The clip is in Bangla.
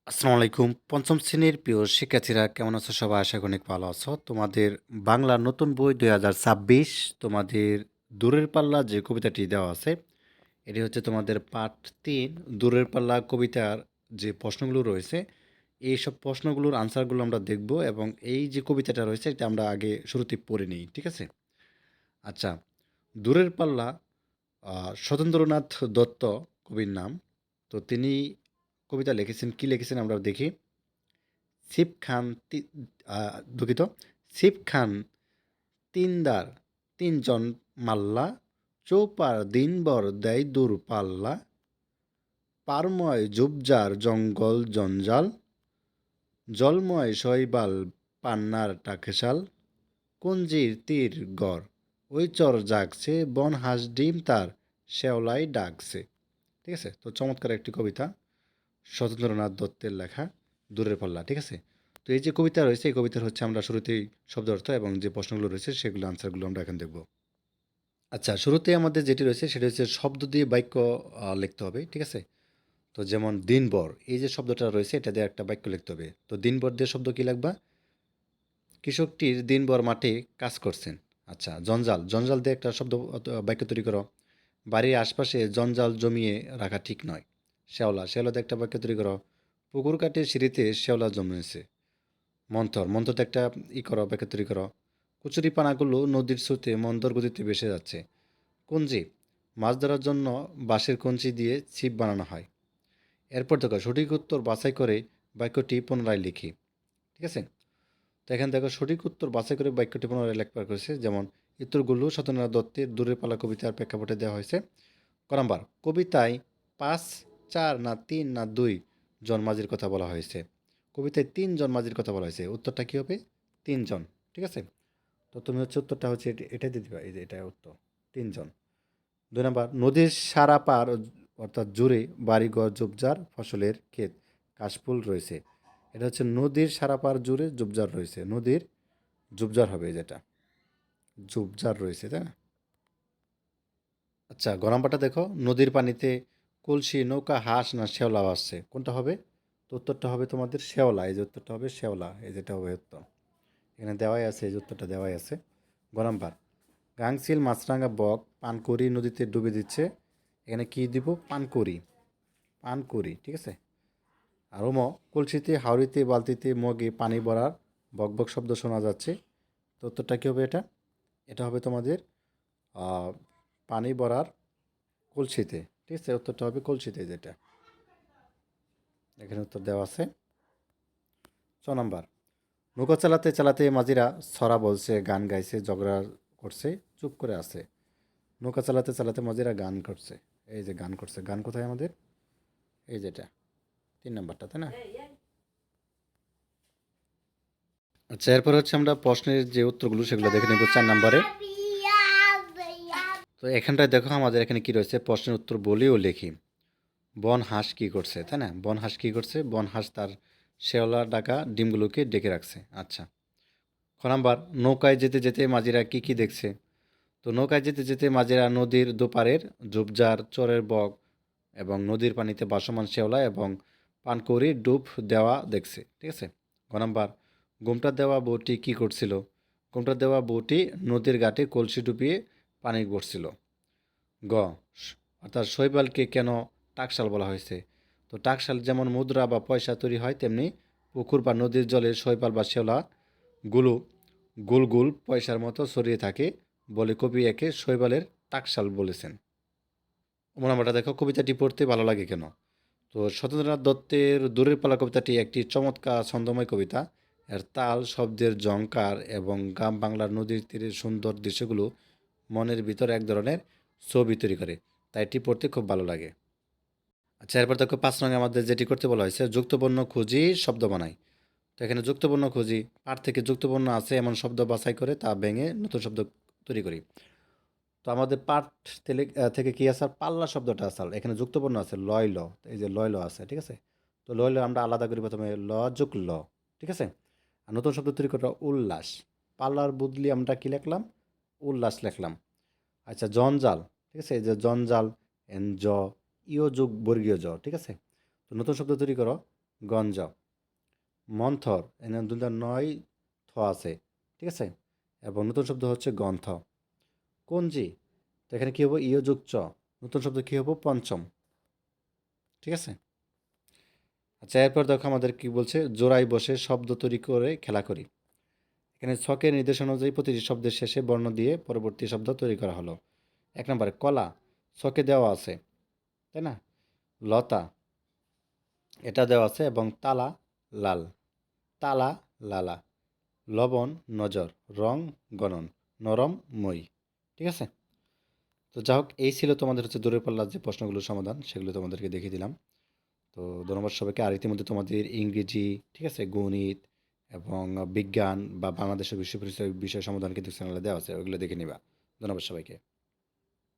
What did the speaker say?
আসসালামু আলাইকুম। পঞ্চম শ্রেণীর প্রিয় শিক্ষার্থীরা কেমন আছো সবাই? আশা করি অনেক ভালো আছো। তোমাদের বাংলা নতুন বই ২০২৬ তোমাদের দূরের পাল্লা যে কবিতাটি দেওয়া আছে, এটি হচ্ছে তোমাদের পাঠ ৩ দূরের পাল্লা কবিতার যে প্রশ্নগুলো রয়েছে, এইসব প্রশ্নগুলোর আনসারগুলো আমরা দেখব এবং এই যে কবিতাটা রয়েছে এটা আমরা আগে শুরুতেই পড়ে নিই। ঠিক আছে? আচ্ছা, দূরের পাল্লা সতেন্দ্রনাথ দত্ত কবির নাম। তো তিনি কবিতা লিখেছেন, কি লিখেছেন আমরা দেখি। সিপ খান দুঃখিত, সিপ খান তিনদার তিনজন মাল্লা চৌপার দিনভর দেয় দূর পাল্লা পারময় ঝোপঝাড় জঙ্গল জঞ্জাল জলময় শৈবাল পান্নার টাকেশাল কঞ্জির তীর গড় ওই চর জাগছে বন হাঁস ডিম তার শেওলাই ডাকছে। ঠিক আছে, তো চমৎকার একটি কবিতা, সতেন্দ্রনাথ দত্তের লেখা দূরের পাল্লা। ঠিক আছে, তো এই যে কবিতা রয়েছে এই কবিতার হচ্ছে আমরা শুরুতেই শব্দ অর্থ এবং যে প্রশ্নগুলো রয়েছে সেগুলো আনসারগুলো আমরা এখন দেখব। আচ্ছা, শুরুতে আমাদের যেটি রয়েছে সেটা হচ্ছে শব্দ দিয়ে বাক্য লিখতে হবে। ঠিক আছে, তো যেমন দিনভর, এই যে শব্দটা রয়েছে এটা দিয়ে একটা বাক্য লিখতে হবে। তো দিনভর দিয়ে শব্দ কি লিখবা? কৃষকটির দিনভর মাঠে কাজ করছেন। আচ্ছা, জঞ্জাল, জঞ্জাল দিয়ে একটা শব্দ বাক্য তৈরি করো। বাড়ির আশপাশে জঞ্জাল জমিয়ে রাখা ঠিক নয়। শ্যাওলা, শ্যাওলা দিয়ে একটা বাক্য তৈরি করো। পুকুর কাঠের সিঁড়িতে শ্যাওলা জন্মেছে। মন্থর, মন্থরতে একটা করো, বাক্য তৈরি করো। কচুরিপানাগুলো নদীর স্রোতে মন্দর গতিতে ভেসে যাচ্ছে। কঞ্চি, মাছ ধরার জন্য বাঁশের কঞ্চি দিয়ে ছিপ বানানো হয়। এরপর দেখো সঠিক উত্তর বাছাই করে বাক্যটি পুনরায় লিখি। ঠিক আছে, তো এখানে দেখো সঠিক উত্তর বাছাই করে বাক্যটি পুনরায় লেখবার করেছে। যেমন উত্তরগুলো সত্যেন্দ্রনাথ দত্তের দূরের পালা কবিতার প্রেক্ষাপটে দেওয়া হয়েছে। ক নাম্বার, কবিতায় ৫, ৪ না ৩ না ২ জন মাঝির কথা বলা হয়েছে? কবিতায় ৩ জন মাঝির কথা বলা হয়েছে, উত্তরটা কী হবে? ৩ জন। ঠিক আছে, তো তুমি হচ্ছে উত্তরটা হচ্ছে এটাই দিয়ে দিবা, এই যে এটা উত্তর, ৩ জন। ২ নাম্বার, নদীর সারা পার অর্থাৎ জুড়ে বাড়িঘর ঝোপঝাড় ফসলের ক্ষেত কাশফুল রয়েছে। এটা হচ্ছে নদীর সারা পার জুড়ে ঝোপঝাড় রয়েছে, নদীর ঝোপঝাড় হবে যেটা, ঝোপঝাড় রয়েছে, তাই না? আচ্ছা, গ নাম্বারটা দেখো, নদীর পানিতে কলসি নৌকা হাঁস না শ্যাওলা ভাসছে, কোনটা হবে? তো উত্তরটা হবে তোমাদের শ্যাওলা, এই যে উত্তরটা হবে শ্যাওলা, এই যেটা হবে উত্তর, এখানে দেওয়াই আছে, এই যে উত্তরটা দেওয়াই আছে। গ নাম্বার, গাংচিল মাছরাঙা বক পানকড়ি নদীতে ডুবে দিচ্ছে, এখানে কি দিব? পানকড়ি, পানকড়ি। ঠিক আছে, আর ওম, কলসিতে হাওড়িতে বালতিতে মগে পানি ভরার বকবক শব্দ শোনা যাচ্ছে। তো উত্তরটা কী হবে? এটা এটা হবে তোমাদের আহ, পানি ভরার কলসিতে। ঠিক আছে, উত্তরটা হবে কলসিতে, যেটা এখানে উত্তর দেওয়া আছে। ৬ নাম্বার, নৌকা চালাতে চালাতে মাঝিরা ছড়া বলছে গান গাইছে ঝগড়া করছে চুপ করে আছে। নৌকা চালাতে চালাতে মাঝিরা গান করছে, এই যে গান করছে, গান কোথায় আমাদের? এই যেটা ৩ নাম্বারটা, তাই না? আচ্ছা, এরপর হচ্ছে আমরা প্রশ্নের যে উত্তরগুলো সেগুলো দেখে নেব ৪ নাম্বারে। তো এখানটায় দেখো আমাদের এখানে কি রয়েছে, প্রশ্নের উত্তর বলিও লিখি। বন হাঁস কি করছে, তাই না? বন হাঁস কি করছে? বন হাঁস তার শেওলা ডাকা ডিমগুলোকে ডেকে রাখছে। আচ্ছা, খ নাম্বার, নৌকায় যেতে যেতে মাঝিরা কি কি দেখছে? তো নৌকায় যেতে যেতে মাঝিরা নদীর দুপারের ঝোপঝাড় চরের বক এবং নদীর পানিতে ভাসমান শেওলা এবং পানকৌড়ির ডুব দেওয়া দেখছে। ঠিক আছে, গ নাম্বার, ঘোমটা দেওয়া বউটি কি করছিল? ঘোমটা দেওয়া বউটি নদীর ঘাটে কলসি ডুবিয়ে পানি ভরছিল। গ, অর্থাৎ শৈবালকে কেন টাকশাল বলা হয়েছে? তো টাকশাল যেমন মুদ্রা বা পয়সা তৈরি হয় তেমনি পুকুর বা নদীর জলে শৈবাল বা শেওলা গুলো গোল গোল পয়সার মতো ছড়িয়ে থাকে বলে কবি একে শৈবালের টাকশাল বলেছেন। নাম্বারটা দেখো, কবিতাটি পড়তে ভালো লাগে কেন? তো সত্যেন্দ্রনাথ দত্তের দূরের পালা কবিতাটি একটি চমৎকার ছন্দময় কবিতা। এর তাল, শব্দের ঝংকার এবং গ্রাম বাংলার নদীর তীরের সুন্দর দৃশ্যগুলো মনের ভিতর এক ধরনের ছবি তৈরি করে, তাই এটি পড়তে খুব ভালো লাগে। আচ্ছা, এরপর দেখো ৫ নং আমাদের যেটি করতে বলা হয়েছে, যুক্তবর্ণ খুঁজি শব্দ বানাই। তো এখানে যুক্তবর্ণ খুঁজি, পাঠ থেকে যুক্তবর্ণ আছে এমন শব্দ বাছাই করে তা ভেঙে নতুন শব্দ তৈরি করি। তো আমাদের পাঠ থেকে কি আসাল? পাল্লা শব্দটা আসাল, এখানে যুক্তবর্ণ আছে লয় ল, এই যে লয় ল আছে। ঠিক আছে, তো লয় ল আমরা আলাদা করি প্রথমে, ল যোগ ল। ঠিক আছে, আর নতুন শব্দ তৈরি করা উল্লাস, পাল্লার বদলি আমরা কি লিখলাম? উল্লাস লিখলাম। আচ্ছা, জঞ্জাল, ঠিক আছে, এই যে জঞ্জাল, এন জ, ইয় যোগ বর্গীয় জ। ঠিক আছে, তো নতুন শব্দ তৈরি করো, গঞ্জ। মন্থর, এখানে দুটা নয় থ আছে, ঠিক আছে? এবং নতুন শব্দ হচ্ছে গ্রন্থ। কঞ্জি, তো এখানে কী হবো? ইয় যোগ চ, নতুন শব্দ কী হবো? পঞ্চম, ঠিক আছে? আচ্ছা, এরপর দেখো আমাদের কি বলছে, জোড়ায় বসে শব্দ তৈরি করে খেলা করি। এখানে ছকের নির্দেশ অনুযায়ী প্রতিটি শব্দের শেষে বর্ণ দিয়ে পরবর্তী শব্দ তৈরি করা হলো। এক নম্বরে কলা, ছকে দেওয়া আছে, তাই না? লতা, এটা দেওয়া আছে, এবং তালা, লাল, তালা, লালা, লবণ, নজর, রং, গণন, নরম, মই, ঠিক আছে? তো যা হোক, এই ছিল তোমাদের হচ্ছে দূরের পাল্লার যে প্রশ্নগুলোর সমাধান, সেগুলো তোমাদেরকে দেখিয়ে দিলাম। তো ধন্যবাদ সবাইকে। আর ইতিমধ্যে তোমাদের ইংরেজি, ঠিক আছে, গণিত এবং বিজ্ঞান বা বাংলাদেশের বিশ্ব পরিচয় বিষয় সমাধান কিন্তু চ্যানেলে দেওয়া আছে, ওইগুলো দেখে নিবা। ধন্যবাদ সবাইকে।